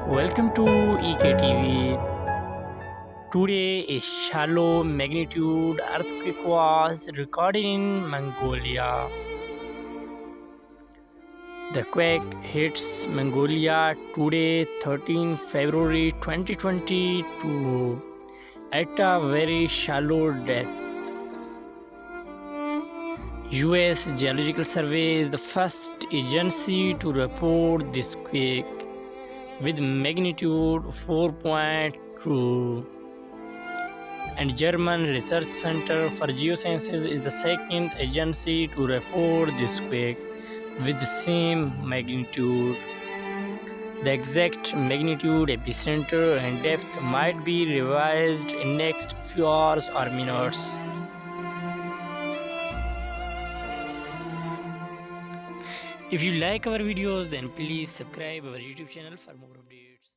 Welcome to EKTV. Today, a shallow magnitude earthquake was recorded in Mongolia. The quake hits Mongolia today, 13 February 2022, at a very shallow depth. US Geological Survey is the first agency to report this quake with magnitude 4.2, and German Research Center for Geosciences is the second agency to report this quake with the same magnitude. The exact magnitude, epicenter, and depth might be revised in next few hours or minutes. If you like our videos, then please subscribe our YouTube channel for more updates.